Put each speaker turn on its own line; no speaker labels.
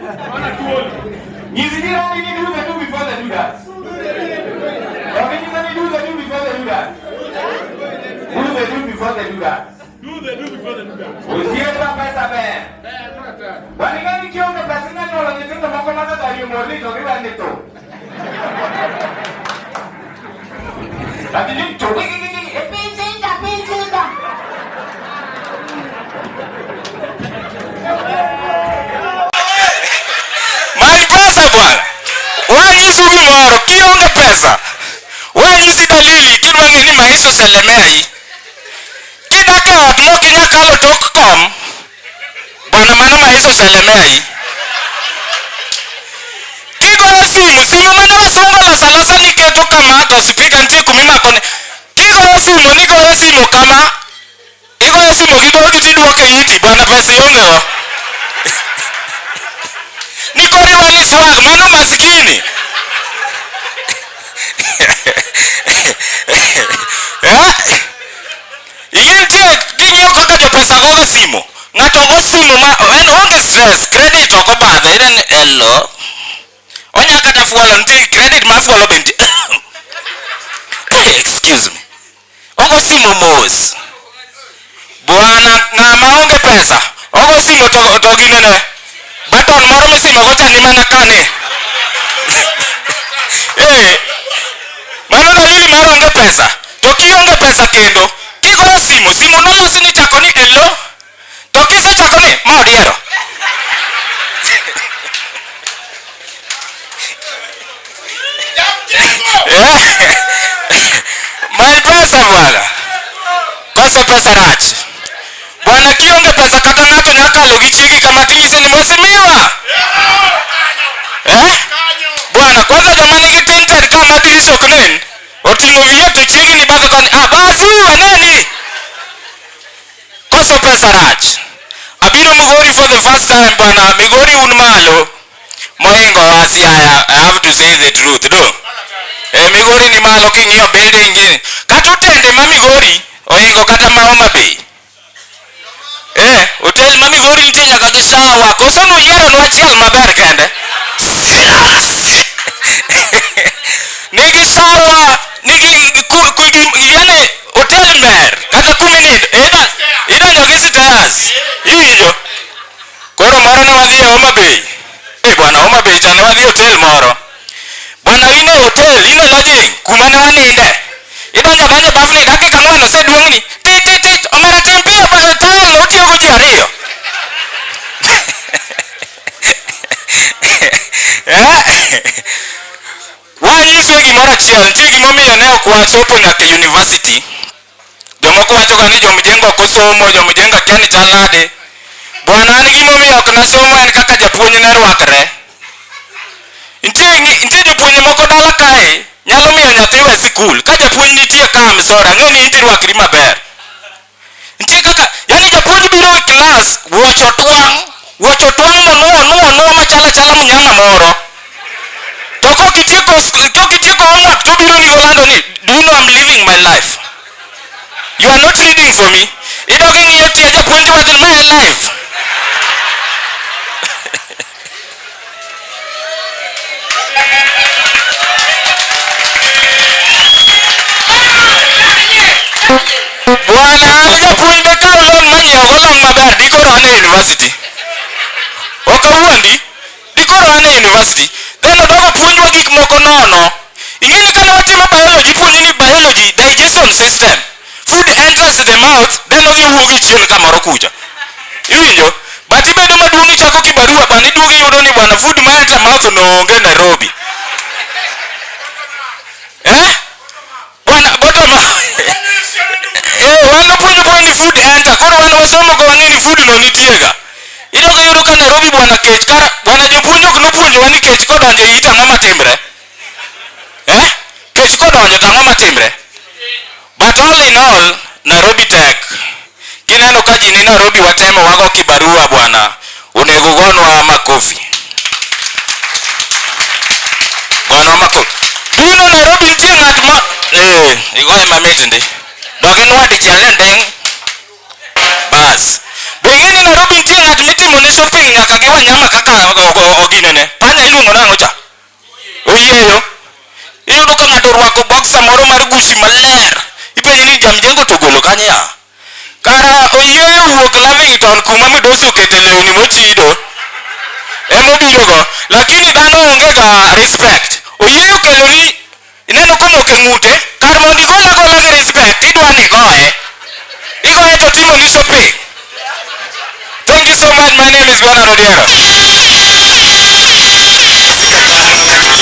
Is it only you do the do before they do that? Or can you only do the do before they do that? Do the do before they do that?
Do the do before they do that.
Usienda pesa be. Wanigani kionge pesa ngani wala nitendo mako mata tari umoli to riwa nito. Lakini choki
Pinsinda.
Many pesa bwana. Wanyisi gimoro kionge pesa. Wanyisi dalili kidwange ni maiso selemei. Kidake ot mokinya kalo tok kom. Bwana mano maiso selemei. Kigoro simu mane wasunga losa niketo kama to speaker ntie kumimakone. Kigoro simu nigoro simu kama. Igoro simu gi dhogi tidwoke iti bwana pesa ionge. Nikori wali swag mano maskini. Yintie kinyo kaka jo pesa goga simu. Ngato go simu ma en onge stress, credit oko badhe en hello. Onya kata fuolo ntie credit ma fuolo benti. Excuse me. Ogo simu mos. Bwana ngama onge pesa. Ogo simu to ginene. Baton moro misimo gocha ni mana kane. Mano dalili mar onge pesa. To kionge pesa kendo, kigoro simu nolosi ni chako ni hello. To kisechako ni modiero. Many pesa bwana. Kose pesa rach. Bwana kionge pesa kata ng'ato nyakalo gi chiegi kama tinyise ni mosimiwa. Bwana kwanza joma nigi tinted kama dirisha ok nen. Oting'o wiye to chiegi ni bathe koni basi waneni. Koso pesa rach. Abiro Migori for the first time bwana. Migori un malo. Moingo Siaya. I have to say the truth do. Migori ni malo king'iyo building gini. Kata otende ma Migori oingo kata ma Homa Bay. Hotel ma Migori nitie nyaka gi sawa. Koso nuyiero nwa achiel maber kende. Nigi sawa, nigi yani hotel mer kata kuminindo idonjo gi stairs. Iwinjo? Koro moro ne wadhi Homa Bay. Bwana Homa Bay cha ne wadhi hotel moro. Bwana ine hotel, ine lodging kuma ne waninde. Idonjo donjo bafni dakika 4 oseduongni. Tit omera tim piyo ba tayel otiyo ji ariyo. Wanyiswe gimoro achiel, nitie gimomiyo ne ok wachopo nyaka university. Jomoko wacho ga ni jomjengo ok osomo, jomjengo ten chal nade. Bwana an gimomiyo ok nasomo en kaka japuonj ne rwakre. Nitie jopuonj moko dala kae nyalo miyo nyathi we sikul. Ka japuonj nitie ka msora, ng'e ni inti rwakri maber. Nitie kaka, yani japuonj biro e klas, wuocho twang' monuo machala munyanga moro. To kokitieko homework to biro ni golando ni, do you know I'm living my life? You are not reading for me. Idogi ng'iyo tie japuonj wadhi ma en life. Bwana an japuonj be kaw loan manyiew go long maber dikoro an e university. Ok awuondi, dikoro an e university. Then odogo puonjwa gik moko nono. Ing'eni kane watimo biology, puonji ni biology digestion system. Food enters the mouth, then odhi wuogi chien kamoro kucha. Iwinjo? But ibedo maduong' ichako kibarua bwana iduogo iyudo ni bwana food ma enter mouth no onge Nairobi. Bwana bottom wan puonjo ni food enter. Koro wan wasomo go wang'e ni food no nitiega. Idogo yudo ka Nairobi bwana kech kara bwana jopuonjo ok nopuonjowa ni kech kodonjo e it ang'o matimre. Kech kodonjo to ang'o matimre. But all in all Nairobi tek. Kineno ka ji ni Nairobi watemo wago kibarua bwana. Onego gonwa makofi. Gonwa makofi. Dino Nairobi nitie ng'at mo igoye mamit ndi. Dogi nwadi chiele nding. Bas. Bengine Nairobi nitie ng'at mitimo ne shopping nyaka gi wanyama kaka oginene panya iluongo nang'o cha oyieyo. Iyudo ka ng'ato orwako boxer moro mar gusi maler, ipenje ni jamjengo to golo kanye ya? Kara oyieyo wuok Lavington kuma midosi okete lewni mochido emobirogo, lakini dhano onge ga respect. Oyieyo keloni, ineno komoko ng'ute, kar mondo igole agola gi respect, idwa ni igoye to timoni shopping. Thank you so much. My name is Bernard Odiero.